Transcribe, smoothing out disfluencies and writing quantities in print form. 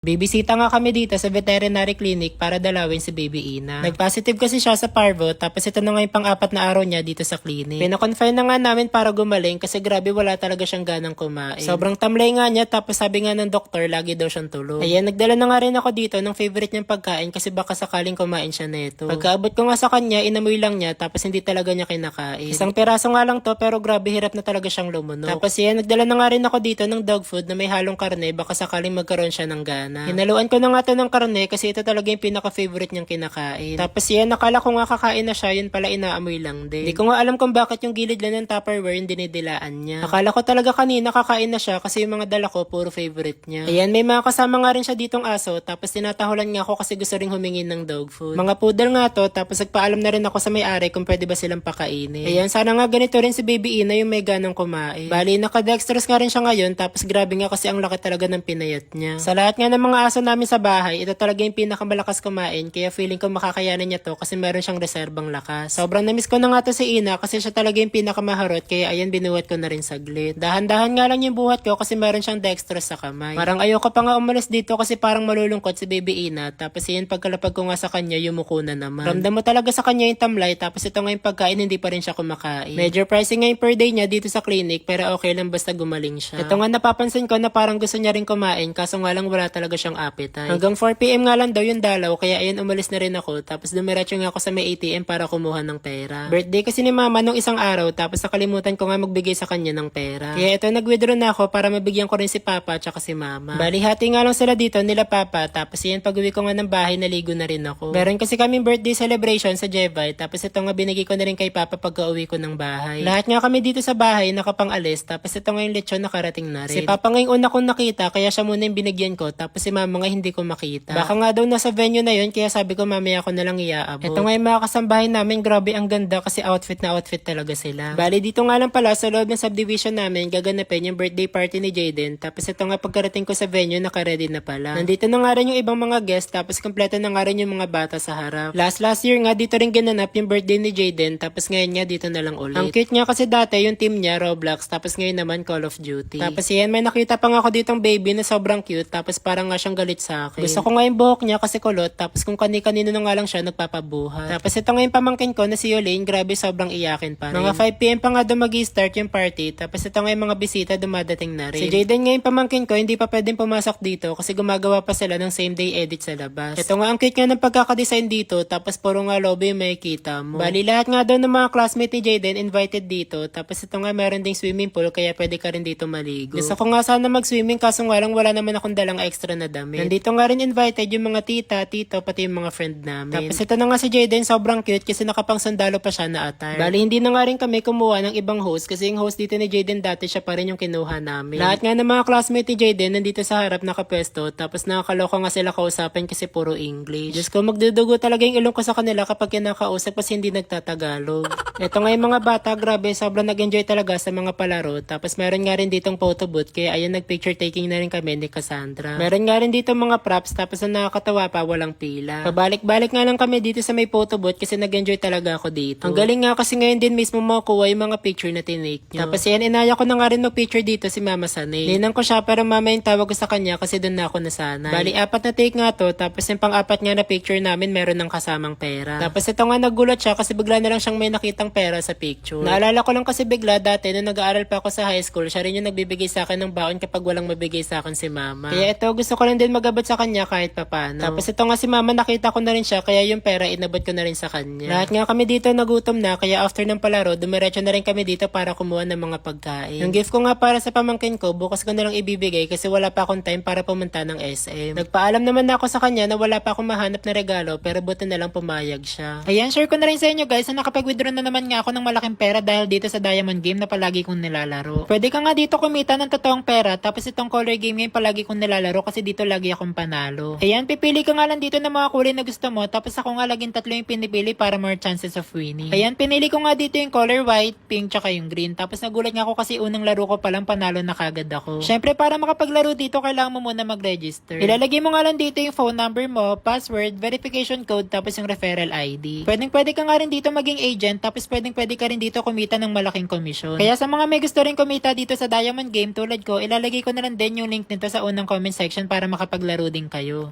Bibisita nga kami dito sa veterinary clinic para dalawin si Baby Ina. Nag-positive kasi siya sa parvo, tapos ito na nga yung pang-apat na araw niya dito sa clinic. Pinakonfine na nga namin para gumaling kasi grabe wala talaga siyang ganang kumain. Sobrang tamlay nga niya, tapos sabi nga ng doktor lagi daw siyang tulog. Ayan, nagdala na nga rin ako dito ng favorite niyang pagkain kasi baka sakaling kumain siya neto. Pagkaabot ko nga sa kanya, inamoy lang niya tapos hindi talaga niya kinakain. Isang piraso nga lang to pero grabe hirap na talaga siyang lumunok. Tapos yan, nagdala na nga rin ako dito ng dog food na may halong karne baka sakaling magkaroon siya ng gana. Hinaluan ko na nga to ng karne kasi ito talaga yung pinaka-favorite niyang kinakain. Tapos yan, nakala ko nga kakain na siya, yun pala inaamoy lang din. Hindi ko nga alam kung bakit yung gilid lang ng Tupperware yung dinidilaan niya. Nakala ko talaga kanina kakain na siya kasi yung mga dala ko puro favorite niya. Ayan, may mga kasama nga rin siya ditong aso tapos tinatahulan nga ako kasi gusto ring humingin ng dog food. Mga poodle nga to tapos nagpaalam na rin ako sa may-ari kung pwede ba silang pakainin. Ayan, sana nga ganito rin si Baby Ina yung may ganang kumain. Bali, naka-dextrose nga rin siya ngayon tapos grabe nga kasi ang laki talaga ng pinayat niya. Sa lahat nga ng mga aso namin sa bahay, ito talaga yung pinakamalakas kumain kaya feeling ko makakayanan niya to kasi meron siyang reserbang lakas. Sobrang namiss ko na nga to si Ina kasi siya talaga yung pinakamaharot kaya ayan binuhat ko na rin saglit. Dahan-dahan nga lang yung buhat ko kasi meron siyang dextrose sa kamay. Parang ayoko pa nga umalis dito kasi parang malulungkot si Baby Ina tapos yan pagkalapag ko nga sa kanya yumuko na naman. Ramdam mo talaga sa kanya yung tamlay tapos ito nga yung pagkain hindi pa rin siya kumakain. Medyo pricing nga yung per day niya dito sa clinic pero okay lang basta gumaling siya. Ito nga napapansin ko na parang gusto niya rin kumain kaso nga lang wala talaga siyang appetite. Hanggang 4 PM nga lang daw yung dalaw kaya ayan umalis na rin ako tapos dumiretso nga ako sa may ATM para kumuha ng pera. Birthday kasi ni mama nung isang araw tapos nakalimutan ko nga magbigay sa kanya ng pera. Kaya ito nag-withdraw na ako para mabigyan ko rin si papa at si mama. Bali hati nga lang sila dito nila papa tapos yan pag uwi ko nga ng bahay naligo na rin ako. Meron kasi kaming birthday celebration sa Jevite tapos ito nga binigay ko na rin kay papa pagka uwi ko ng bahay. Lahat nga kami dito sa bahay nakapang-alis tapos ito nga yung lechon nakarating na rin. Si papa nga yung una kong nakita kaya siya muna yung binigyan ko tapos si mama nga hindi ko makita. Baka nga daw nasa venue na yun kaya sabi ko mamaya ko na lang iaabot. Ito nga yung mga kasambahay namin grabe ang ganda kasi outfit na outfit talaga sila. Bali dito nga lang pala sa loob ng subdivision namin gaganapin yung birthday party ni Jaden tapos ito nga pagkarating ko sa venue naka-ready na pala. Nandito na nga rin yung ibang mga guest tapos kompleto na nga rin yung mga bata sa harap. Last year nga dito rin ginanap yung birthday ni Jaden tapos ngayon nga dito na lang ulit. Ang cute niya kasi dati yung team niya Roblox tapos ngayon naman Call of Duty. Tapos yan may nakita pa nga ako ditong baby na sobrang cute tapos parang nga siyang galit sa akin. Gusto ko nga yung buhok niya kasi kulot tapos kung kani-kanino na nga lang siya nagpapabuhat. Tapos ito nga yung pamangkin ko na si Yolene grabe sobrang iyakin pa rin. Mga 5 PM pa nga daw mag-i-start yung party tapos ito nga yung mga bisita dumadating na rin. Si Jaden nga yung pamangkin ko hindi pa pwedeng pumasok dito kasi gumagawa pa sila ng same day edit sa labas. Ito nga ang cute nga ng pagkakadesign dito tapos puro nga lobby yung makikita mo. Bali lahat nga daw ng mga classmate ni Jaden invited dito tapos ito nga meron ding swimming pool kaya pwede ka rin dito maligo. Gusto ko nga sana mag-swimming kaso nga lang wala naman akong dalang extra na damit. Nandito nga rin invited yung mga tita, tito, pati yung mga friend namin. Tapos ito na nga si Jaden sobrang cute kasi nakapang sandalo pa siya na attire. Bali hindi na nga rin kami kumuha ng ibang host kasi yung host dito ni Jaden dati siya pa rin yung kinuha namin. Lahat nga ng mga classmate ni Jaden nandito sa harap nakapwesto tapos nakakaloka nga sila kausapin kasi puro English. Diyos ko magdudugo talaga yung ilong ko sa kanila kapag kinakausap kasi hindi nagtatagalog. Ito nga yung mga bata grabe sobrang nag-enjoy talaga sa mga palaro tapos meron nga rin ditong photo booth kaya ayun nag-picture taking na rin kami ni Cassandra. Meron nga rin dito mga props tapos ang nakakatawa pa walang pila. Pabalik-balik nga lang kami dito sa may photo booth kasi nag-enjoy talaga ako dito. Ang galing nga kasi ngayon din mismo makukuha yung mga picture na tinake nyo. Tapos yan inaya ko na nga rin mag-picture dito si Mama Sanay. Ninang ko siya pero mama yung tawag ko sa kanya kasi doon na ako nasanay. Bali 4 na take nga to tapos yung pang-4 nga na picture namin meron ng kasamang pera. Tapos ito nga nagulat siya kasi bigla na lang siyang may nakitang pera sa picture. Naalala ko lang kasi bigla dati nung nag-aaral pa ako sa high school siya rin yung nagbibigay sa akin ng baon kapag walang mabigay sa akin si Mama. Kaya ito gusto ko lang din magabot sa kanya kahit papano. Tapos ito nga si Mama nakita ko na rin siya kaya yung pera inabot ko na rin sa kanya. Lahat nga kami dito nagutom na kaya after ng palaro dumiretso na rin kami dito para kumuha ng mga pagkain. Yung gift ko nga para sa pamangkin ko bukas ko na lang ibibigay kasi wala pa akong time para pumunta ng SM. Nagpaalam naman ako sa kanya na wala pa akong mahanap na regalo pero buti na lang pumayag siya. Ayan, share ko na rin sa inyo guys na nakapag-withdraw na naman nga ako ng malaking pera dahil dito sa Diamond Game na palagi kong nilalaro. Pwede ka nga dito kumita ng totoong pera tapos itong color game ngayon palagi kong nilalaro kasi dito lagi akong panalo. Ayan, pipili ka nga lang dito ng mga kulay na gusto mo tapos ako nga laging 3 yung pinipili para more chances of winning. Ayan, pinili ko nga dito yung color white, pink, tsaka yung green. Tapos nagulat nga ako kasi unang laro ko palang panalo na kagad ako. Syempre para makapaglaro dito kailangan mo muna mag-register. Ilalagay mo nga lang dito yung phone number mo, password, verification code, tapos yung referral ID. Pwede ka nga rin dito maging agent tapos pwede ka rin dito kumita ng malaking komisyon. Kaya sa mga may gusto rin kumita dito sa Diamond Game tulad ko, ilalagay ko na lang din yung link nito sa unang comment section para makapaglaro din kayo.